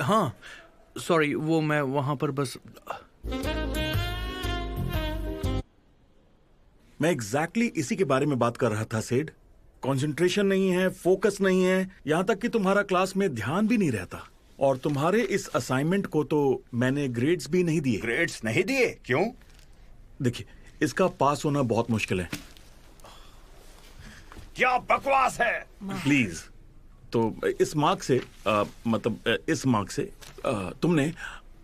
हाँ सॉरी, वो मैं वहां पर बस। मैं एग्जैक्टली इसी के बारे में बात कर रहा था सेड। कंसंट्रेशन नहीं है, फोकस नहीं है, यहाँ तक कि तुम्हारा क्लास में ध्यान भी नहीं रहता। और तुम्हारे इस असाइनमेंट को तो मैंने ग्रेड्स भी नहीं दिए। ग्रेड्स नहीं दिए? क्यों? देखिए, इसका पास होना बहुत मुश्किल है। क्या बकवास है? प्लीज। तो इस मार्क से मतलब इस मार्क से तुमने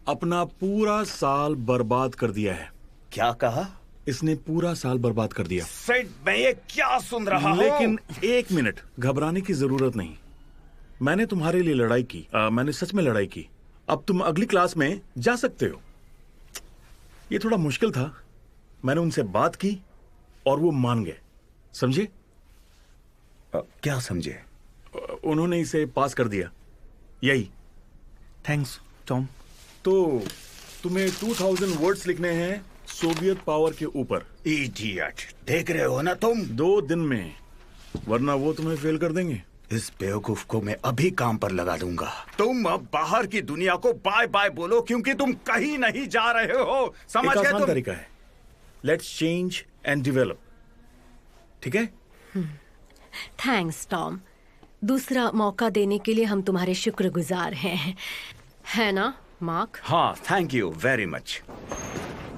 अपना पूरा साल बर्बाद कर दिया है। क्या कहा? इसने पूरा साल बर्बाद कर दिया। सेड, मैं ये क्या सुन रहा हूँ? लेकिन एक मिनट, घबराने की जरूरत नहीं। मैंने तुम्हारे लिए लड़ाई की। मैंने सच में लड़ाई की। अब तुम अगली क्लास में जा सकते हो। ये थोड़ा मुश्किल था। मैंने उनसे बात की और वो मान गए। समझे? क्या समझे? उन्होंने इसे पास कर दिया। यही। Thanks Tom. तो तुम्हें 2000 वर्ड्स लिखने हैं सोवियत पावर के ऊपर। इडियट, देख रहे हो ना तुम? 2 दिन में, वरना वो तुम्हें फेल कर देंगे। इस बेवकूफ को मैं अभी काम पर लगा दूंगा। तुम अब बाहर की दुनिया को बाय बाय बोलो, क्योंकि तुम कहीं नहीं जा रहे हो। समझ गए? आसान तरीका है। Let's change and develop. ठीक है? Thanks Tom. दूसरा मौका देने के लिए हम तुम्हारे शुक्रगुजार हैं, है ना मार्क? हाँ, थैंक यू वेरी मच।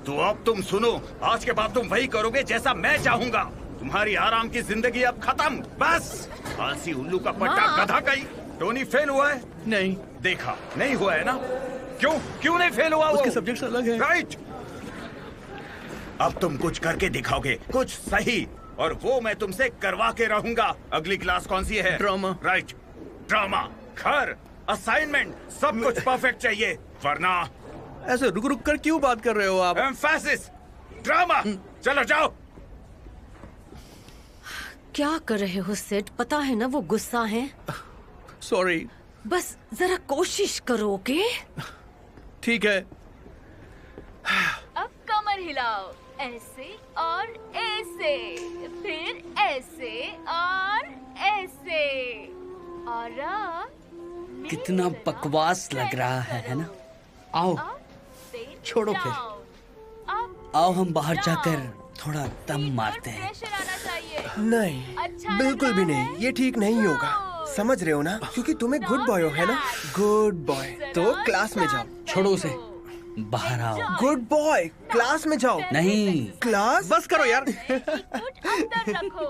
तो अब तुम सुनो, आज के बाद तुम वही करोगे जैसा मैं चाहूंगा। तुम्हारी आराम की जिंदगी अब खत्म। बस आलसी उल्लू का पट्टा गधा कहीं। टोनी फेल हुआ है? नहीं। देखा, नहीं हुआ है ना? क्यों नहीं फेल हुआ? उसके सब्जेक्ट्स अलग हैं। राइट। अब तुम कुछ करके दिखाओगे, कुछ सही, और वो मैं तुमसे करवा के रहूंगा। अगली क्लास कौन सी है? ड्रामा। Right, drama. घर, असाइनमेंट, सब कुछ परफेक्ट चाहिए, वरना। ऐसे रुक रुक कर क्यों बात कर रहे हो आप? Emphasis, drama. चलो जाओ। क्या कर रहे हो सेड? पता है ना वो गुस्सा है। सॉरी। बस जरा कोशिश करो, ओके? ठीक है। अब कमर हिलाओ, ऐसे और ऐसे, फिर ऐसे और ऐसे, और अब कितना बकवास लग रहा है ना? आओ, छोड़ो फिर। आओ हम बाहर जाकर थोड़ा दम मारते हैं। नहीं, बिल्कुल भी नहीं। ये ठीक नहीं होगा, समझ रहे हो ना? क्योंकि तुम एक गुड बॉय हो, है ना? Good boy. तो क्लास में जाओ। छोड़ो उसे, बाहर आओ। गुड बॉय, क्लास में जाओ। नहीं, क्लास। बस करो यार।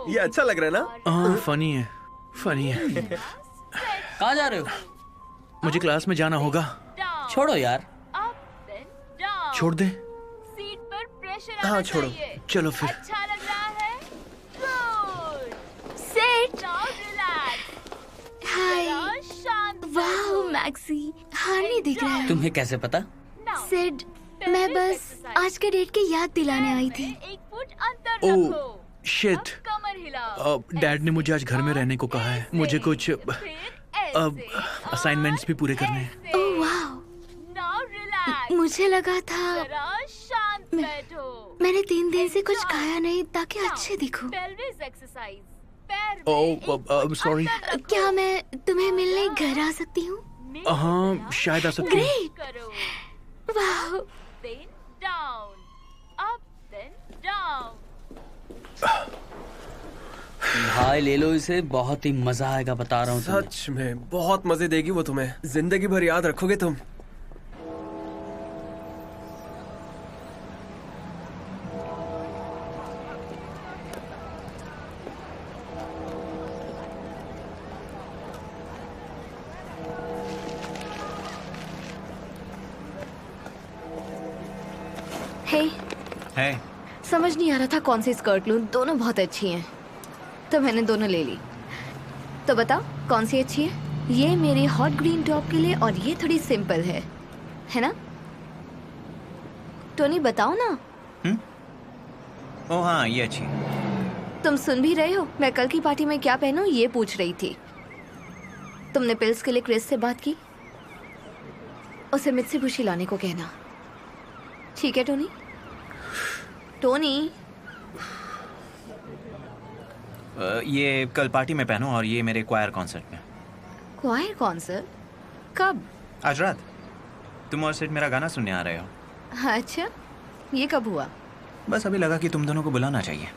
ये अच्छा लग रहा है ना? हाँ, फनी है, फनी है। कहाँ जा रहे हो? मुझे क्लास में जाना होगा। छोड़ो यार। छोड़ दे। सीट पर प्रेशर हाँ, छोड़ो। चलो फिर। अच्छा लग रहा है? Good. Set. Now relax. Hi. शांत। वाह मैक्सी, हार नहीं दिख रहा है। तुम्हें कैसे पता? सेड, मैं बस आज के डेट की याद दिलाने आई थी। 1 फुट अंतर ओह रखो। शिट। कमर हिलाओ। डैड ने मुझे आज घर में रहने को कहा है। मुझे कुछ असाइनमेंट्स भी पूरे करने हैं। ओह वाह, नाउ रिलैक्स। मुझे लगा था जरा शांत बैठो। मैंने 3 दिन से कुछ खाया नहीं ताकि अच्छे दिखूं। Pelvis exercise. पैर ओह सॉरी। क्या मैं तुम्हें मिलने घर आ सकती हूँ? हाँ, शायद आ सकती हूँ। ग्रेट। वाह। Then down. Up, then down. भाई ले लो इसे, बहुत ही मजा आएगा, बता रहा हूँ तुम्हें। सच में बहुत मजे देगी वो तुम्हें, जिंदगी भर याद रखोगे तुम। है। समझ नहीं आ रहा था कौन सी स्कर्ट लूं, दोनों बहुत अच्छी हैं तो मैंने दोनों ले ली। तो बताओ कौन सी अच्छी है? ये मेरे हॉट ग्रीन टॉप के लिए और ये थोड़ी सिंपल है ना? टोनी बताओ ना। ओह हाँ, ये अच्छी। तुम सुन भी रहे हो? मैं कल की पार्टी में क्या पहनूं ये पूछ रही थी। तुमने पिल्स के लिए क्रिस से बात की? उसे मित्सुबिशी लाने को कहना, ठीक है टोनी? टोनी, ये कल पार्टी में पहनो और ये मेरे क्वायर कॉन्सर्ट में। क्वायर कॉन्सर्ट कब? आज रात तुम और सिड मेरा गाना सुनने आ रहे हो। अच्छा, ये कब हुआ? बस अभी लगा कि तुम दोनों को बुलाना चाहिए।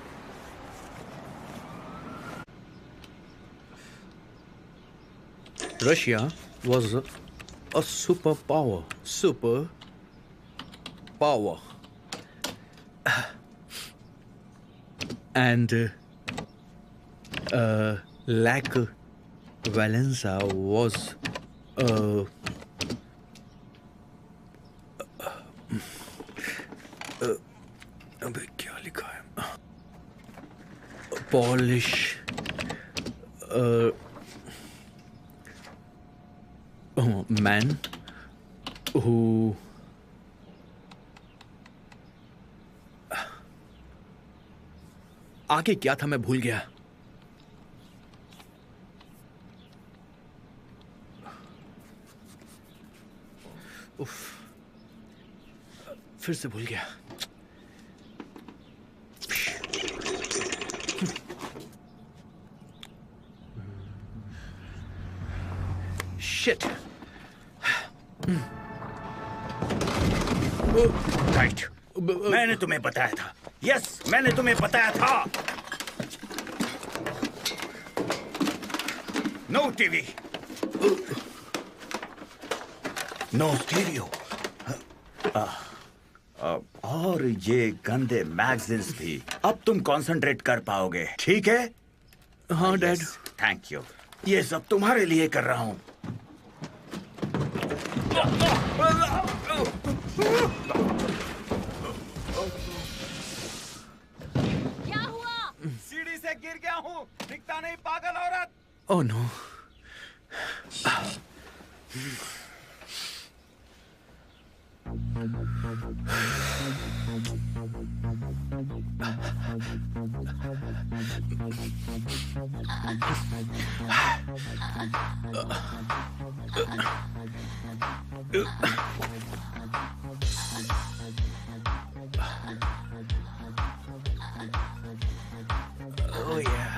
Russia was a superpower. Superpower. And Lech Walesa was अबे क्या लिखा है? Polish man who आगे क्या था मैं भूल गया। उफ, फिर से भूल गया। शिट। राइट, मैंने तुम्हें बताया था। यस, मैंने तुम्हें बताया था। नो टीवी, नो स्टीरियो, और ये गंदे मैगजीन्स भी। अब तुम कंसंट्रेट कर पाओगे, ठीक है? हाँ डैड। Thank you. ये सब तुम्हारे लिए कर रहा हूं। क्या हुआ? सीढ़ी से गिर गया हूं। दिखता नहीं पागल औरत। Oh no. Oh yeah,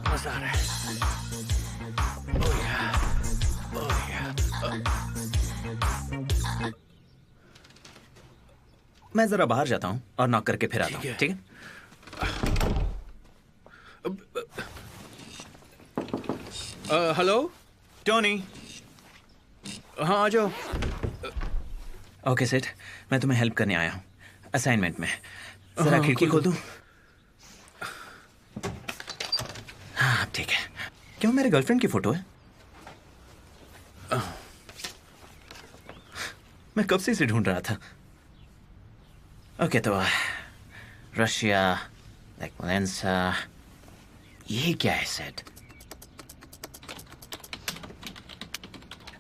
मजा आ रहा है। Oh yeah, oh yeah. मैं जरा बाहर जाता हूँ और नॉक करके फिर आता हूँ, ठीक है? Hello Tony. हाँ आ जाओ। ओके सेठ, मैं तुम्हें हेल्प करने आया हूँ असाइनमेंट में। जरा खिड़की खोल दूँ? हाँ ठीक है। क्यों, मेरे गर्लफ्रेंड की फोटो है? मैं कब से इसे ढूंढ रहा था। ओके तो रशिया, लेक वालेंसा, ये क्या है सेठ?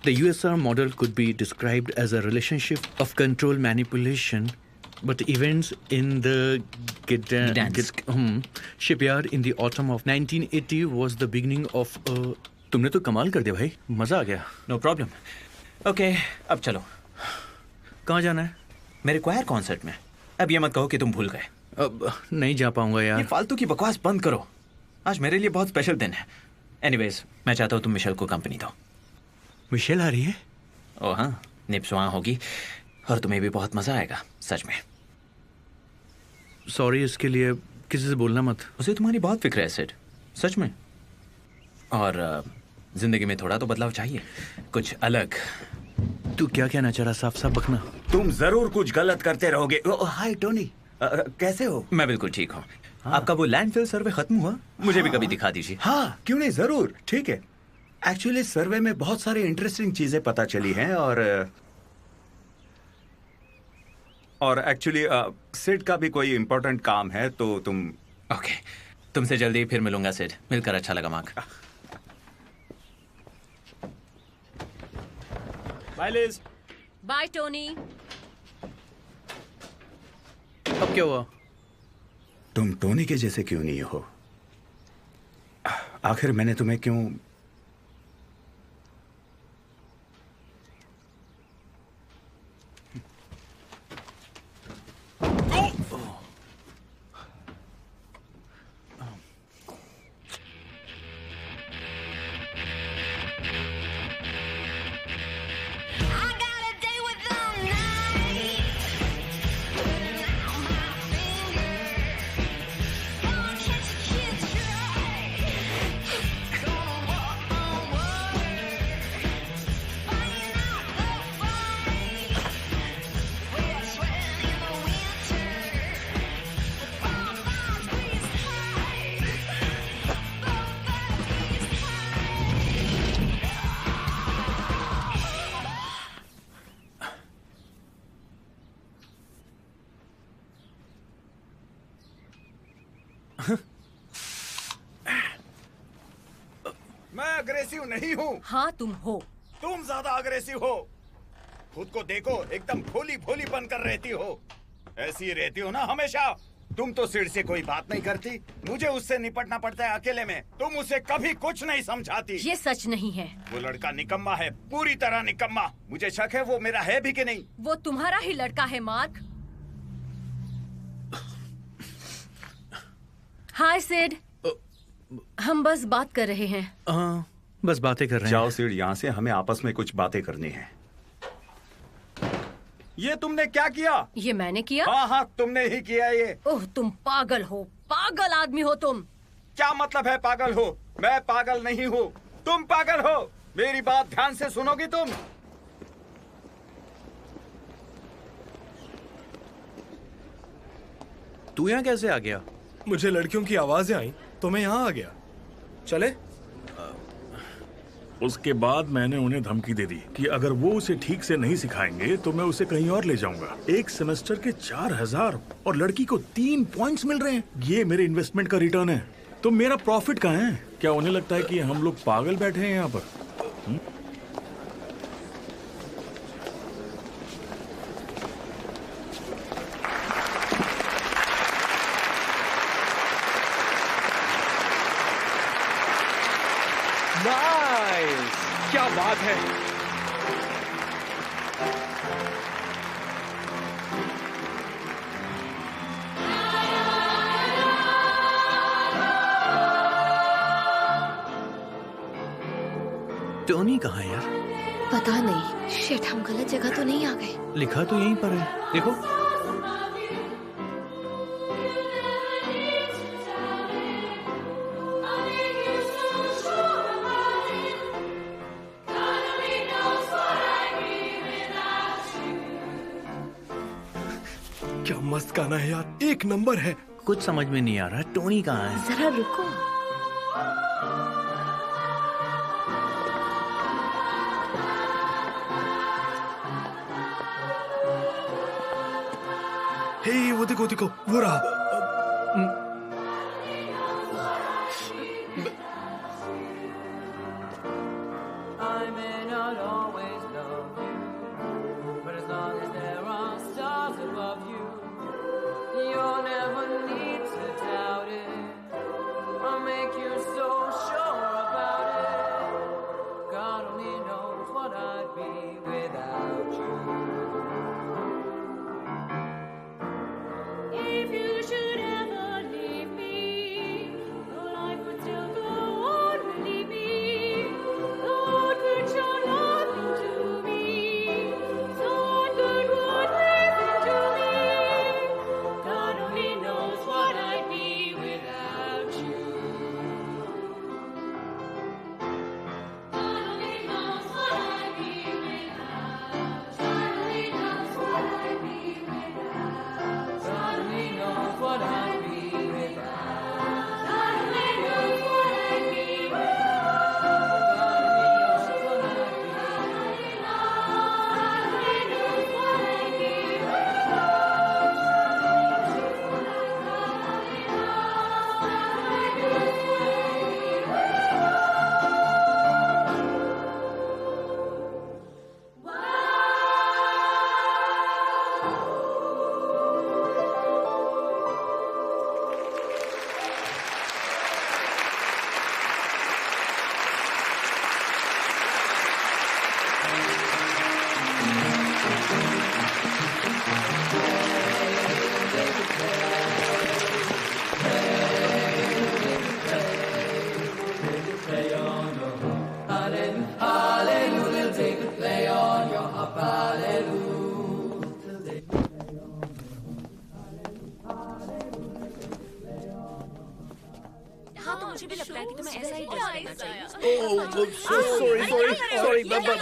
The USR model could be described as a relationship of control manipulation, but events in the Gdansk shipyard in the autumn of 1980 was the beginning of a... तुमने तो कमाल कर दिया भाई, मजा आ गया। No problem. ओके, अब चलो। कहाँ जाना है? मेरे क्वायर कॉन्सर्ट में। अब ये मत कहो कि तुम भूल गए। अब नहीं जा पाऊंगा यार। ये फालतू की बकवास बंद करो। आज मेरे लिए बहुत स्पेशल दिन है। एनीवेज, मैं चाहता हूँ तुम मिशेल को कंपनी दो। मिशेल आ रही है? ओ हाँ, निप्स वहाँ होगी और तुम्हें भी बहुत मजा आएगा, सच में। सॉरी, इसके लिए किसी से बोलना मत। उसे तुम्हारी बहुत फिक्र है सेठ, सच में। और जिंदगी में थोड़ा तो बदलाव चाहिए, कुछ अलग। तू क्या कहना चाह रहा, साफ साफ बकना। तुम जरूर कुछ गलत करते रहोगे। हाय टोनी, कैसे हो? मैं बिल्कुल ठीक हूँ। आपका वो लैंडफिल सर्वे खत्म हुआ? मुझे भी कभी दिखा दीजिए। हाँ, क्यों नहीं, जरूर। ठीक है। एक्चुअली सर्वे में बहुत सारी इंटरेस्टिंग चीजें पता चली हैं और एक्चुअली सिड का भी कोई इम्पोर्टेंट काम है, तो तुम... ओके, तुमसे जल्दी फिर मिलूंगा सिड। मिलकर अच्छा लगा Mark. Bye Liz. Bye Tony. अब क्या हुआ? तुम टोनी के जैसे क्यों नहीं हो? आखिर मैंने तुम्हें क्यों... मैं अग्रेसिव नहीं हूँ। हाँ तुम हो। तुम ज्यादा अग्रेसिव हो। खुद को देखो, एकदम भोली भोली बनकर रहती हो। ऐसी ही रहती हो ना हमेशा। तुम तो सिर से कोई बात नहीं करती, मुझे उससे निपटना पड़ता है अकेले में। तुम उसे कभी कुछ नहीं समझाती। ये सच नहीं है। वो लड़का निकम्मा है, पूरी तरह निकम्मा। मुझे शक है वो मेरा है भी कि नहीं। वो तुम्हारा ही लड़का है मार्क। हाय सिड। हम बस बात कर रहे हैं। बस बातें कर रहे हैं। जाओ सिड, यहाँ से हमें आपस में कुछ बातें करनी है। ये तुमने क्या किया? ये मैंने किया? हाँ हाँ, तुमने ही किया ये। ओह, तुम पागल हो, पागल आदमी हो तुम। क्या मतलब है पागल हो? मैं पागल नहीं हूँ, तुम पागल हो। मेरी बात ध्यान से सुनोगी तुम? तू यहाँ कैसे आ गया? मुझे लड़कियों की आवाजें आई तो मैं यहाँ आ गया। चले? उसके बाद मैंने उन्हें धमकी दे दी कि अगर वो उसे ठीक से नहीं सिखाएंगे तो मैं उसे कहीं और ले जाऊंगा। एक सेमेस्टर के 4000 और लड़की को 3 पॉइंट्स मिल रहे हैं। ये मेरे इन्वेस्टमेंट का रिटर्न है। तो मेरा प्रॉफिट कहाँ है? क्या उन्हें लगता है कि हम लोग पागल बैठे हैं यहाँ पर? क्या बात है। टोनी कहाँ है यार? पता नहीं। शिट, हम गलत जगह तो नहीं आ गए? लिखा तो यहीं पर है, देखो। क्या मस्त गाना है यार, एक नंबर है। कुछ समझ में नहीं आ रहा, टोनी कहाँ है? जरा रुको। हे, वो देखो देखो, वो रहा।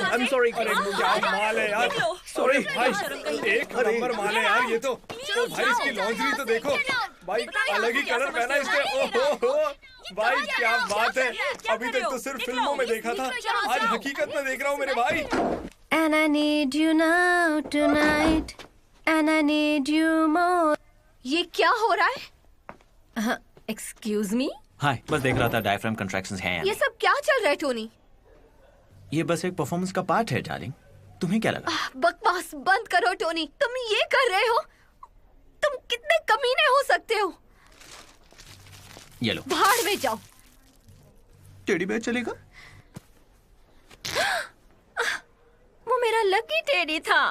I'm sorry. अरे क्या माल है यार। Sorry भाई, एक नंबर माल है यार ये तो। भाई इसकी लॉन्ड्री तो देखो भाई, अलग ही कलर पहना इसने। ओहो भाई, क्या बात है। अभी तक तो सिर्फ फिल्मों में देखा था, आज हकीकत में देख रहा हूँ मेरे भाई। And I need you now tonight, and I need you more. ये क्या हो रहा है? Excuse me? हाय, बस देख रहा था डायफ्राम कंट्रैक्शंस हैं या ये सब क्या चल रहा है टोनी? नहीं। ये बस एक परफॉर्मेंस का पार्ट है डार्लिंग। तुम्हें क्या लगा? बकवास बंद करो टोनी। तुम ये कर रहे हो? तुम कितने कमीने हो सकते हो? ये लो। भाड़ में जाओ। टेडी बेयर चलेगा? वो मेरा लकी टेडी था।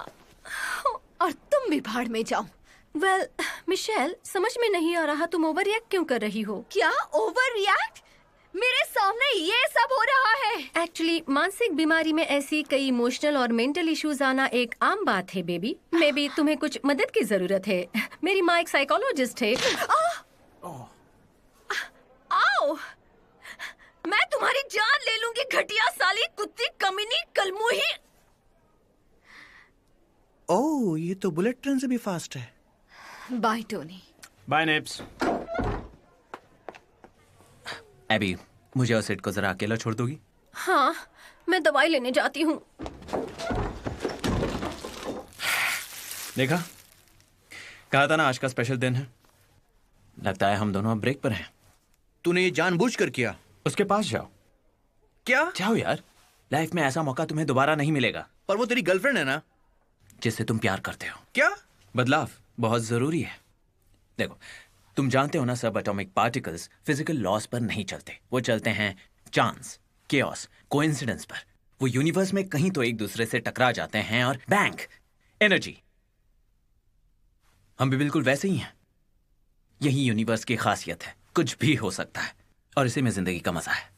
और तुम भी भाड़ में जाओ। वेल, मिशेल, समझ में नहीं आ रहा तुम ओवर रिएक्ट क्यों कर रही हो? क्या ओवर रिएक्ट? मेरे सामने ये सब हो रहा है। एक्चुअली मानसिक बीमारी में ऐसी कई इमोशनल और मेंटल इश्यूज आना एक आम बात है बेबी। मे बी तुम्हें कुछ मदद की जरूरत है। मेरी माँ एक साइकोलॉजिस्ट है। आओ, मैं तुम्हारी जान ले लूंगी, घटिया साली, कुत्ती, कमीनी, कलमुही। ओह, ये तो बुलेट ट्रेन से भी फास्ट है। Bye Tony. बाय नेप्स। एबी, मुझे और सिड को जरा अकेला छोड़ दोगी? हाँ, मैं दवाई लेने जाती हूँ। देखा, कहा था ना आज का स्पेशल दिन है। लगता है हम दोनों अब ब्रेक पर हैं। तूने ये जानबूझकर किया? उसके पास जाओ। क्या? जाओ यार, लाइफ में ऐसा मौका तुम्हें दोबारा नहीं मिलेगा। पर वो तेरी गर्लफ्रेंड है ना, जिससे तुम प्यार करते हो। क्या? बदलाव बहुत जरूरी है। देखो, तुम जानते हो ना, सब एटॉमिक पार्टिकल्स फिजिकल लॉस पर नहीं चलते। वो चलते हैं चांस, केओस, कोइंसिडेंस पर। वो यूनिवर्स में कहीं तो एक दूसरे से टकरा जाते हैं और बैंग, एनर्जी। हम भी बिल्कुल वैसे ही हैं। यही यूनिवर्स की खासियत है, कुछ भी हो सकता है, और इसी में जिंदगी का मजा है।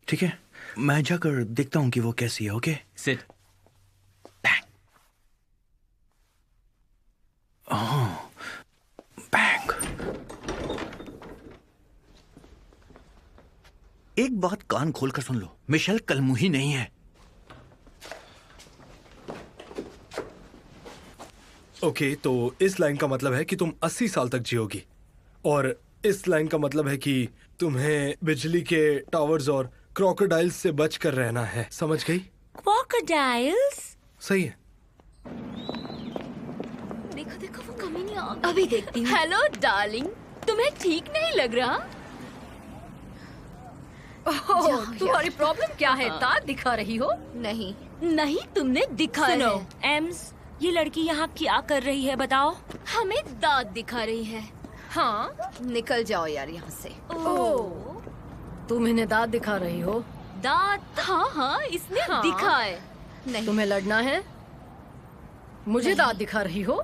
ठीक है, मैं जाकर देखता हूँ कि वो कैसी है। ओके सिड। बैंग। एक बात कान खोलकर सुन लो, मिशेल कलमुही नहीं है। ओके, तो इस लाइन का मतलब है कि तुम 80 साल तक जियोगी, और इस लाइन का मतलब है कि तुम्हें बिजली के टावर्स और क्रोकोडाइल्स से बच कर रहना है। समझ गई? क्रोकोडाइल्स? सही है। देखो देखो, वो कमीनी आ गई। अभी देखती हूँ। हेलो डार्लिंग, तुम्हें ठीक नहीं लग रहा? ओह, तुम्हारी प्रॉब्लम क्या है? दांत दिखा रही हो? नहीं नहीं, तुमने दिखाया सुनो है। एम्स, ये लड़की यहाँ क्या कर रही है बताओ? हमें दांत दिखा रही है। हाँ, निकल जाओ यार यहाँ से। ओह, तुम इन्हें दांत दिखा रही हो? दांत? हाँ हाँ, इसने हाँ। दिखा है। नहीं। तुम्हें लड़ना है? मुझे दांत दिखा रही हो?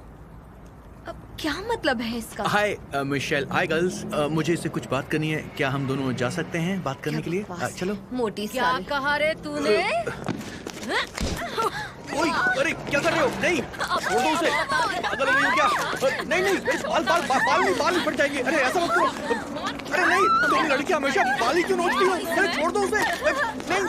अब क्या मतलब है इसका? हाय मिशेल, हाय गर्ल्स। मुझे इससे कुछ बात करनी है। क्या हम दोनों जा सकते हैं बात करने के लिए? चलो। मोटी क्या साली। कहा रे तूने? ओए, अरे क्या कर रहे हो? नहीं, छोड़ दो उसे। पागल हो गई हो क्या? नहीं नहीं, बाल नहीं फट जाएंगे। अरे ऐसा मत करो। अरे नहीं, तुम लड़की हमेशा बाल ही क्यों नोचती हो? अरे छोड़ दो उसे। नहीं,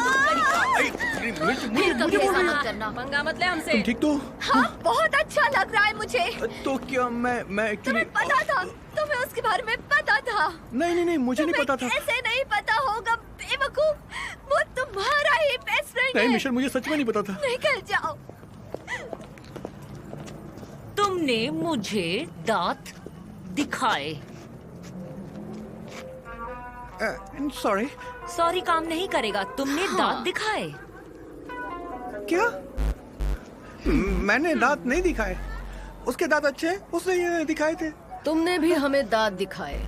मुझे बोल रही हो? करना पंगा मत ले हमसे। तुम ठीक तो? हाँ, बहुत अच्छा लग रहा है मुझे। तो क्या मैं एक्चुअली तुम्हें पता था? तुम्हें उसके बारे में पता था? नहीं, मुझे नहीं पता था। ऐसे नहीं पता होगा बेवकूफ। वो तुम्हारा ही बेस्ट फ्रेंड है। नहीं मिशेल, मुझे सच में नहीं पता था। निकल जाओ। तुमने मुझे दांत दिखाए। सॉरी। सॉरी काम नहीं करेगा। तुमने दांत दिखाए। क्या? मैंने दांत नहीं दिखाए। उसके दांत अच्छे हैं, उसने ये दिखाए थे। तुमने भी हमें दांत दिखाए।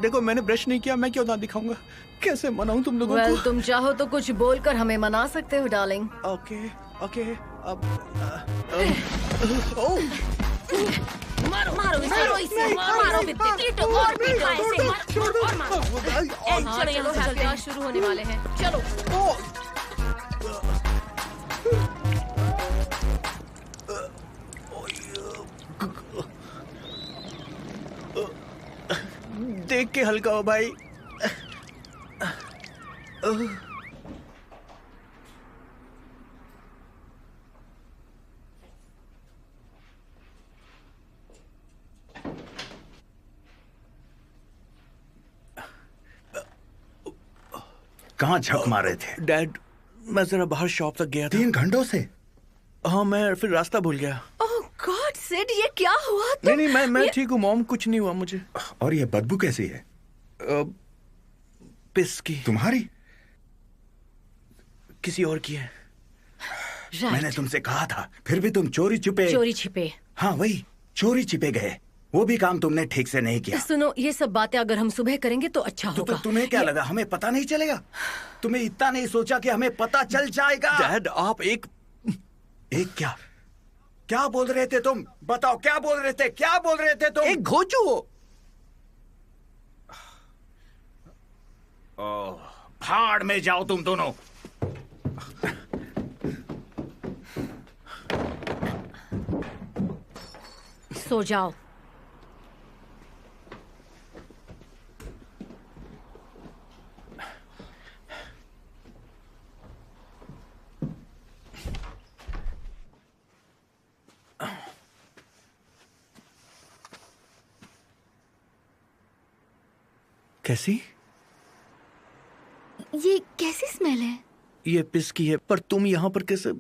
देखो, मैंने ब्रश नहीं किया, मैं क्यों दांत दिखाऊंगा? कैसे मनाऊं तुम लोगों वेल, को? तुम चाहो तो कुछ बोलकर हमें मना सकते हो डार्लिंग। ओके, अब मारो इसे, मारो बित्ते, पीटो और पीटो इसे, मारो और मारो। हाँ, चलो हैप्पी आवर शुरू होने वाले हैं। चलो। देख के हल्का हो भाई। कहाँ झक मारे थे? डैड, मैं जरा बाहर शॉप तक गया था। 3 घंटों से? हाँ, मैं फिर रास्ता भूल गया। ओह सिड, ये क्या हुआ? नहीं मैं ठीक हूँ मॉम, कुछ नहीं हुआ मुझे। और ये बदबू कैसी है? पिस की। तुम्हारी? किसी और की है। मैंने तुमसे कहा था, फिर भी तुम चोरी छिपे। हाँ वही, चोरी छिपे गए। वो भी काम तुमने ठीक से नहीं किया। सुनो, ये सब बातें अगर हम सुबह करेंगे तो अच्छा होगा। तो तुम्हें क्या लगा हमें पता नहीं चलेगा? तुम्हें इतना नहीं सोचा कि हमें पता चल जाएगा? डैड आप एक क्या बोल रहे थे तुम? बताओ, क्या बोल रहे थे तुम? एक घोचू हो। भाड़ में जाओ तुम दोनों। सो जाओ। कैसी? ये कैसी स्मेल है? ये पिस की है, पर तुम यहाँ पर कैसे?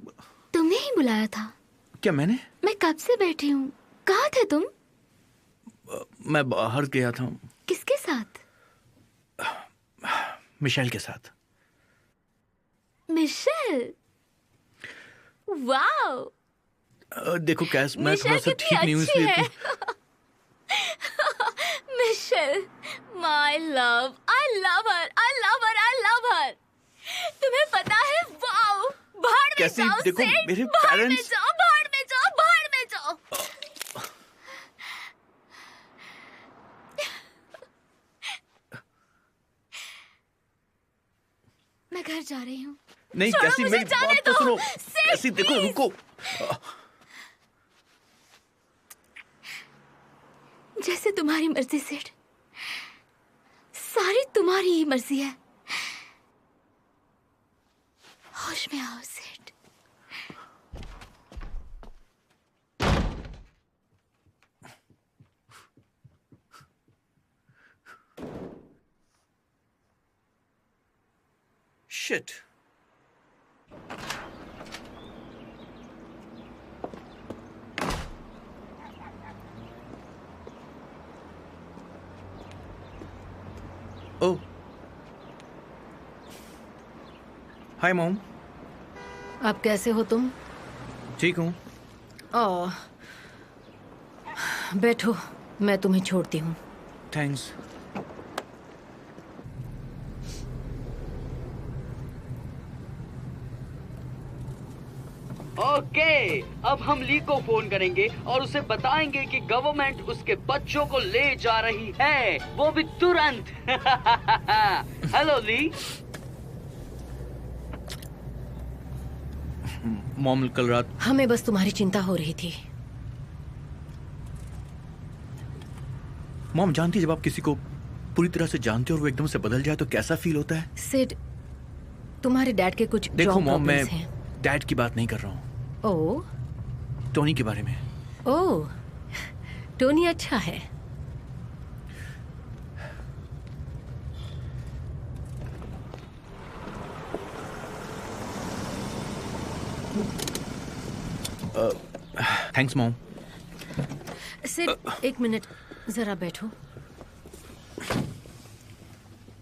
तुमने ही बुलाया था। क्या मैंने? मैं कब से बैठी हूँ। कहाँ थे तुम? मैं बाहर गया था। किसके साथ? मिशेल के साथ। मिशेल? वाओ। देखो कैस, मैं थोड़ा सा ठीक नहीं हूँ इसलिए। Michelle, my love, I love her. तुम्हें पता है? वाओ, भाड़ में कैसी? जाओ देखो सिड, मेरे भाड़ में पेरेंट्स। जाओ। मैं घर जा रही हूँ। नहीं कैसी, मेरी बात तो सुनो। कैसी देखो, रुको। जैसे तुम्हारी मर्जी सिड, सारी तुम्हारी ही मर्जी है। होश में आओ सिड। शिट। ओह, हाय मॉम। अब कैसे हो तुम? ठीक हूँ। ओह, बैठो, मैं तुम्हें छोड़ती हूँ। थैंक्स। ओके, अब हम ली को फोन करेंगे और उसे बताएंगे कि गवर्नमेंट उसके बच्चों को ले जा रही है, वो भी तुरंत। हेलो ली। मॉम कल रात। हमें बस तुम्हारी चिंता हो रही थी। मॉम जानती है जब आप किसी को पूरी तरह से जानते हो और वो एकदम से बदल जाए तो कैसा फील होता है? सिड, तुम्हारे डैड के कुछ देखो जॉब मॉम, मैं प्रॉब्लम्स हैं। डैड की बात नहीं कर रहा हूँ। ओह, टोनी के बारे में। ओह, टोनी अच्छा है। Thanks mom. सिड, एक मिनट, जरा बैठो।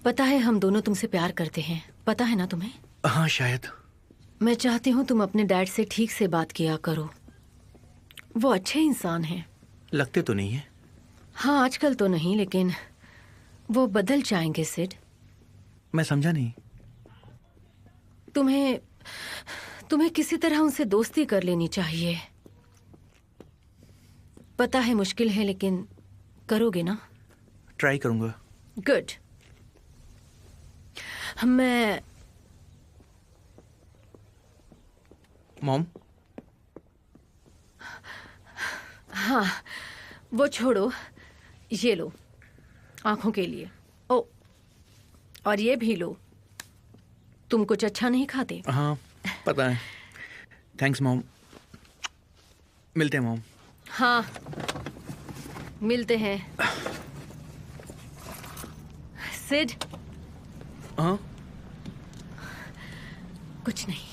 पता है हम दोनों तुमसे प्यार करते हैं, पता है ना तुम्हें? हाँ शायद। मैं चाहती हूँ तुम अपने डैड से ठीक से बात किया करो। वो अच्छे इंसान हैं। लगते तो नहीं है। हाँ, आजकल तो नहीं, लेकिन वो बदल जाएंगे सिड। मैं समझा नहीं। तुम्हें किसी तरह उनसे दोस्ती कर लेनी चाहिए। पता है मुश्किल है, लेकिन करोगे ना? ट्राई करूंगा। गुड। मैं मॉम। हाँ, वो छोड़ो, ये लो आंखों के लिए। ओ, और ये भी लो। तुम कुछ अच्छा नहीं खाते? हाँ पता है। Thanks mom. मिलते हैं मॉम। हाँ, मिलते हैं। सिड। हाँ, कुछ नहीं।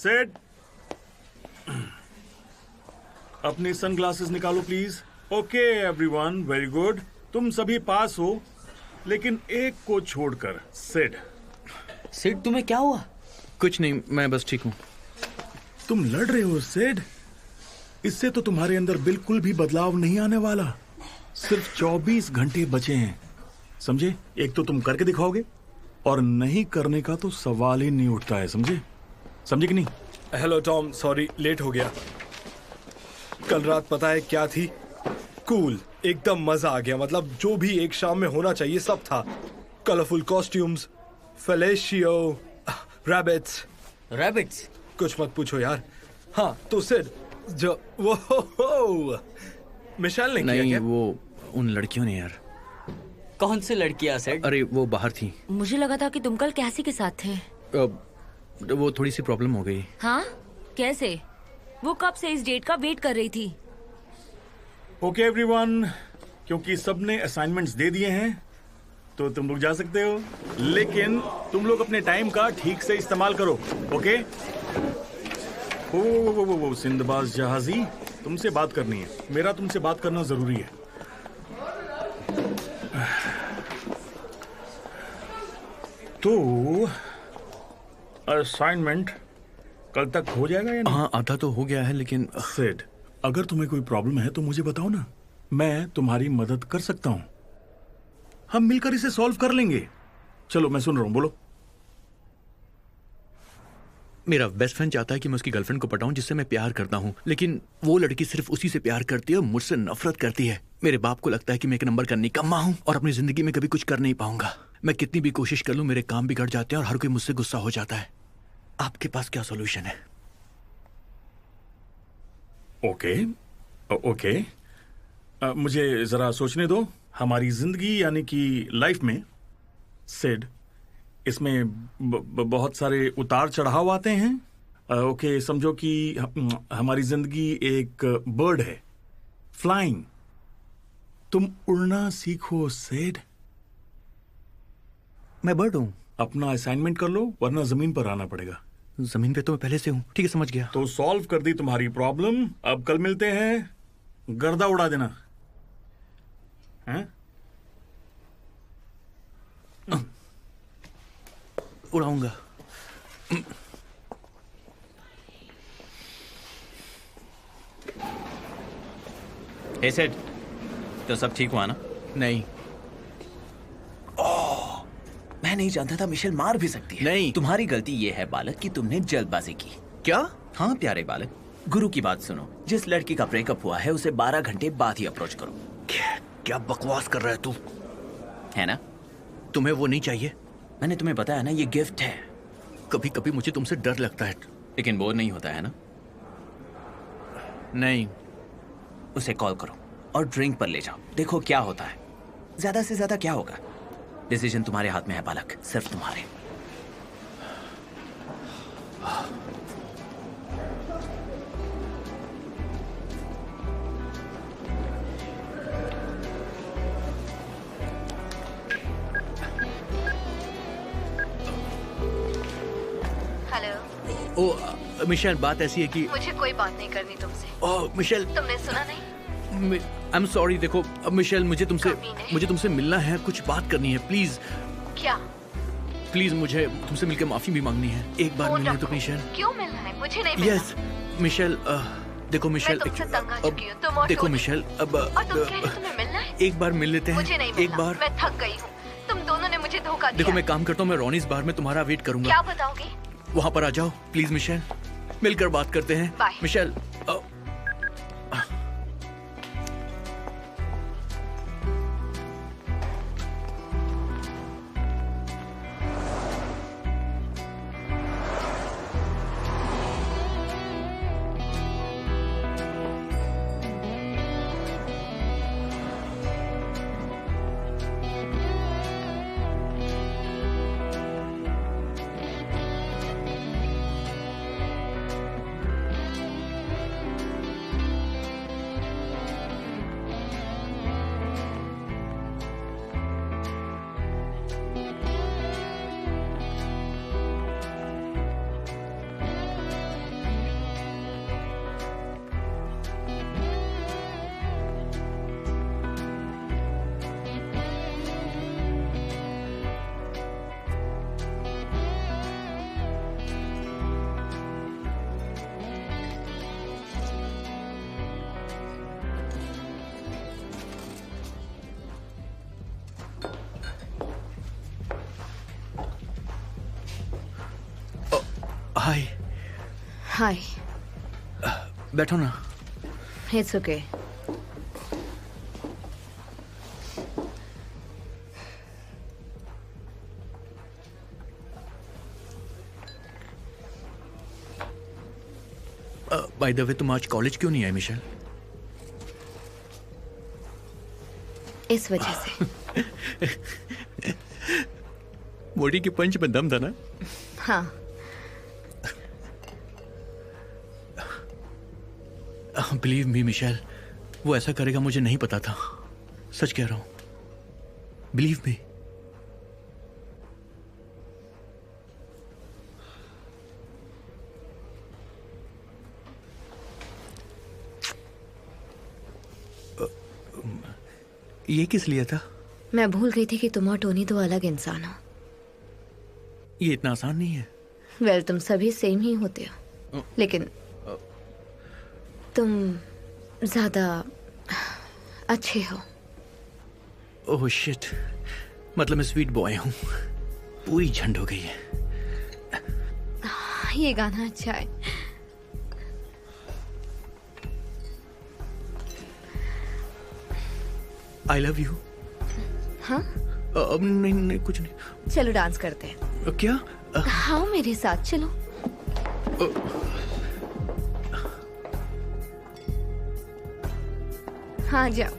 सेट। अपनी सनग्लासेस निकालो please. Okay everyone, very good. तुम सभी पास हो, लेकिन एक को छोड़कर। सिड। सिड, तुम्हें क्या हुआ? कुछ नहीं, मैं बस ठीक हूँ। तुम लड़ रहे हो सिड? इससे तो तुम्हारे अंदर बिल्कुल भी बदलाव नहीं आने वाला। सिर्फ 24 घंटे बचे हैं, समझे? एक तो तुम करके दिखाओगे, और नहीं करने का तो सवाल ही नहीं उठता है, समझे? समझे कि नहीं? हेलो टॉम, सॉरी लेट हो गया। कल रात पता है क्या थी? कूल, एकदम मजा आ गया। मतलब जो भी एक शाम में होना चाहिए सब था। कलरफुल कॉस्ट्यूम्स, फेलेशियो, रैबिट्स। रैबिट्स? कुछ मत पूछो यार। हाँ तो सिड, जो वो मिशेल ने किया क्या? वो उन लड़कियों ने यार। कौन सी लड़कियां सिड? अरे वो बाहर थी। मुझे लगा था कि तुम कल कैसी के साथ थे। वो थोड़ी सी प्रॉब्लम हो गई। हाँ, कैसे? वो कब से इस डेट का वेट कर रही थी। ओके एवरीवन, क्योंकि सबने असाइनमेंट्स दे दिए हैं तो तुम लोग जा सकते हो, लेकिन तुम लोग अपने टाइम का ठीक से इस्तेमाल करो। ओके? ओ सिंदबाज जहाजी, तुमसे बात करनी है। मेरा तुमसे बात करना जरूरी है। तो असाइनमेंट कल तक हो जाएगा या नहीं? हाँ, आधा तो हो गया है, लेकिन सिड, अगर तुम्हें कोई प्रॉब्लम है तो मुझे बताओ ना, मैं तुम्हारी मदद कर सकता हूं। हम मिलकर इसे सॉल्व कर लेंगे। चलो, मैं सुन रहा हूं, बोलो। मेरा बेस्ट फ्रेंड चाहता है कि मैं उसकी गर्लफ्रेंड को पटाऊं जिससे मैं प्यार करता हूं, लेकिन वो लड़की सिर्फ उसी से प्यार करती है और मुझसे नफरत करती है। मेरे बाप को लगता है कि मैं एक नंबर का निकम्मा हूं और अपनी जिंदगी में कभी कुछ कर नहीं पाऊंगा। मैं कितनी भी कोशिश कर लूं, मेरे काम बिगड़ जाते हैं और हर कोई मुझसे गुस्सा हो जाता है। आपके पास क्या सॉल्यूशन है? ओके, मुझे जरा सोचने दो। हमारी जिंदगी यानी कि लाइफ में सिड, इसमें बहुत सारे उतार चढ़ाव आते हैं। ओके, समझो कि हमारी जिंदगी एक बर्ड है, फ्लाइंग। तुम उड़ना सीखो सिड। मैं बर्ड हूं। अपना असाइनमेंट कर लो, वरना जमीन पर आना पड़ेगा। जमीन पे तो मैं पहले से हूं। ठीक है, समझ गया। तो सॉल्व कर दी तुम्हारी प्रॉब्लम। अब कल मिलते हैं, गर्दा उड़ा देना हैं? उड़ाऊंगा। हे सेड, तो सब ठीक हुआ ना? नहीं। मैं नहीं जानता था मिशेल मार भी सकती है। नहीं। तुम्हारी गलती ये है बालक कि तुमने जल्दबाजी की। क्या? हाँ प्यारे बालक, गुरु की बात सुनो। जिस लड़की का ब्रेकअप हुआ है उसे 12 घंटे बाद ही अप्रोच करो। क्या बकवास कर रहा है तू? है ना? तुम्हें वो नहीं चाहिए? मैंने तुम्हें बताया ना, ये गिफ्ट है। कभी कभी मुझे तुमसे डर लगता है, लेकिन बोर नहीं होता है ना? नहीं। उसे कॉल करो और ड्रिंक पर ले जाओ, देखो क्या होता है। ज्यादा से ज्यादा क्या होगा? डिसीजन तुम्हारे हाथ में है बालक, सिर्फ तुम्हारे। हेलो। ओ मिशेल, बात ऐसी है कि मुझे कोई बात नहीं करनी तुमसे। ओ मिशेल, तुमने सुना नहीं? I am sorry. देखो मिशेल, मुझे तुमसे मिलना है, कुछ बात करनी है। प्लीज। क्या? प्लीज, मुझे तुमसे मिलकर माफी भी मांगनी है। एक बार मिलने तो मिशेल। क्यों मिलना है? मुझे नहीं मिलना। यस मिशेल, देखो मिशेल, देखो मिशेल, अब तुम्हें मिलना है? एक बार मिल लेते हैं। मुझे नहीं मिलना। एक बार। मैं थक गई हूँ, तुम दोनों ने मुझे धोखा दिया। देखो मैं काम करता हूँ, मैं रॉनीस बार में तुम्हारा वेट करूंगा। क्या बताओगे? वहाँ पर आ जाओ प्लीज मिशेल, मिलकर बात करते हैं। मिशेल। हाय। हाय। बैठो ना। It's okay. By the way, तुम आज कॉलेज क्यों नहीं आए मिशेल? इस वजह से। मोटी की पंच में दम था ना? हाँ। बिलीव मी मिशेल, वो ऐसा करेगा मुझे नहीं पता था। सच कह रहा हूं, बिलीव मी। ये किस लिए था? मैं भूल गई थी कि तुम और टोनी दो अलग इंसान हो। ये इतना आसान नहीं है। वेल, तुम सभी सेम ही होते हो, लेकिन तुम ज्यादा अच्छे हो। ओह शिट, मतलब मैं स्वीट बॉय हूँ। पूरी झंड हो गई है। ये गाना अच्छा है। I love you. हाँ? अब नहीं नहीं, कुछ नहीं। चलो डांस करते हैं। क्या? हाँ, मेरे साथ चलो। हाँ, जाओ।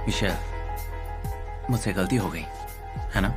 मिशेल, मुझसे गलती हो गई है ना?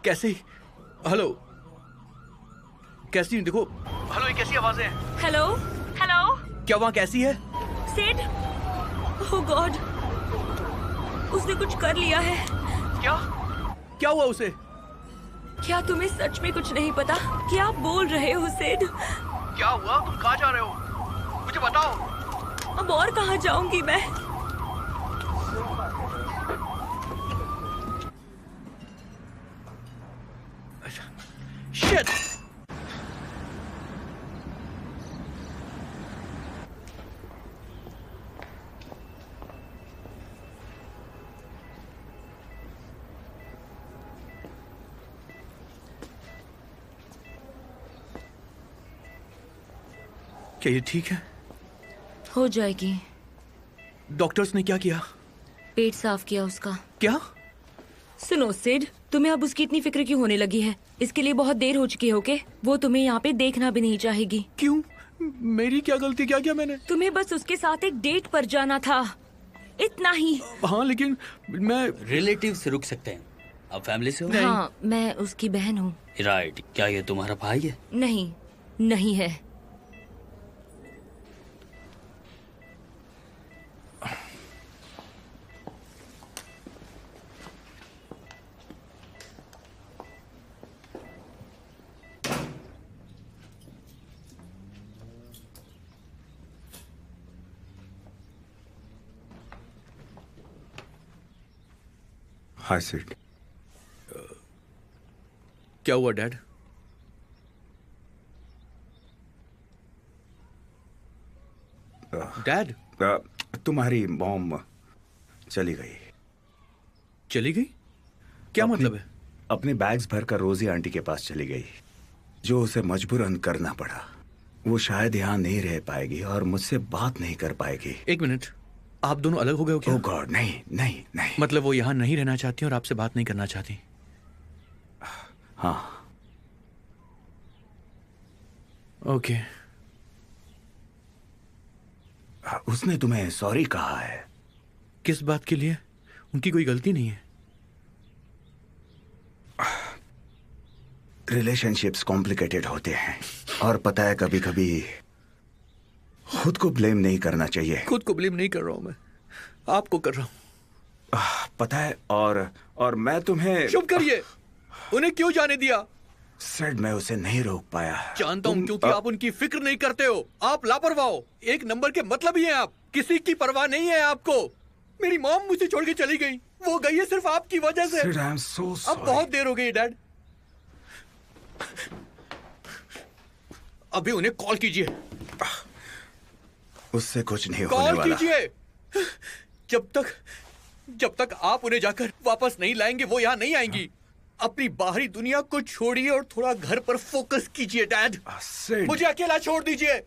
कैसी? हेलो, कैसी? देखो। हेलो, ये कैसी आवाजें हैं? हेलो हेलो, क्या वहाँ कैसी है? सिड, ओह गॉड, उसने कुछ कर लिया है। क्या? क्या हुआ उसे? क्या तुम्हें सच में कुछ नहीं पता? क्या आप बोल रहे हो सिड? क्या हुआ? तुम कहाँ जा रहे हो? मुझे बताओ। अब और कहाँ जाऊंगी मैं? शिट! क्या ये ठीक है? हो जाएगी। डॉक्टर्स ने क्या किया? पेट साफ किया उसका। क्या? सुनो सिड, तुम्हें अब उसकी इतनी फिक्र क्यों होने लगी है? इसके लिए बहुत देर हो चुकी है, ओके? वो तुम्हें यहाँ पे देखना भी नहीं चाहेगी। क्यों? मेरी क्या गलती? क्या किया मैंने? तुम्हें बस उसके साथ एक डेट पर जाना था, इतना ही। हाँ लेकिन मैं रिलेटिव्स रुक सकते हैं, अब फैमिली से हो? हाँ, मैं उसकी बहन हूँ। राइट। क्या ये तुम्हारा भाई है? नहीं, नहीं है। हाय सिड। क्या हुआ डैड? डैड, तुम्हारी मॉम चली गई। चली गई? क्या मतलब है? अपने बैग्स भरकर रोजी आंटी के पास चली गई, जो उसे मजबूरन करना पड़ा। वो शायद यहाँ नहीं रह पाएगी और मुझसे बात नहीं कर पाएगी। एक मिनट, आप दोनों अलग हो गए हो क्या? ओह गॉड, नहीं नहीं नहीं। मतलब वो यहाँ नहीं रहना चाहती और आपसे बात नहीं करना चाहती? हाँ। ओके। उसने तुम्हें सॉरी कहा है। किस बात के लिए? उनकी कोई गलती नहीं है। रिलेशनशिप्स कॉम्प्लिकेटेड होते हैं और पता है कभी कभी खुद को ब्लेम नहीं करना चाहिए। खुद को ब्लेम नहीं कर रहा हूं मैं, आपको कर रहा हूं। पता है, और मैं तुम्हें चुप करिए। उन्हें क्यों जाने दिया? सिड, मैं उसे नहीं रोक पाया। जानता हूं, क्योंकि आप उनकी फिक्र नहीं करते हो। आप लापरवाह हो, एक नंबर के मतलब ही हैं आप। किसी की परवाह नहीं है आपको। मेरी मॉम मुझे छोड़ के चली गई, वो गई है सिर्फ आपकी वजह से। Sid, I am so sorry. अब बहुत देर हो गई डैड। अभी उन्हें कॉल कीजिए। उससे कुछ नहीं होने कॉल वाला। कीजिए। जब तक आप उन्हें जाकर वापस नहीं लाएंगे, वो यहाँ नहीं आएंगी। अपनी बाहरी दुनिया को छोड़िए और थोड़ा घर पर फोकस कीजिए डैड। मुझे अकेला छोड़ दीजिए।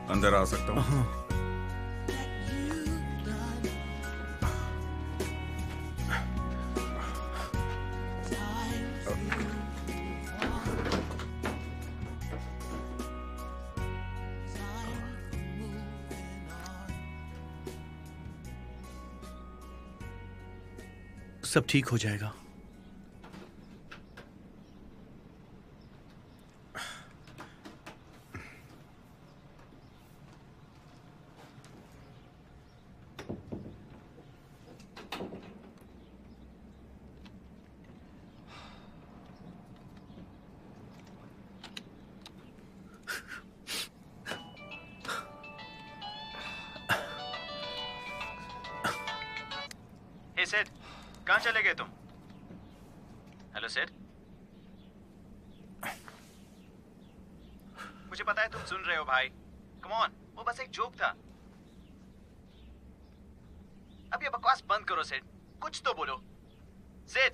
अंदर आ सकता हूँ? सब ठीक हो जाएगा। सेठ, कहाँ चले गए तुम? हेलो सेठ, मुझे पता है तुम सुन रहे हो भाई। कम ऑन, वो बस एक जोक था। अब ये बकवास बंद करो सेठ, कुछ तो बोलो। सेठ,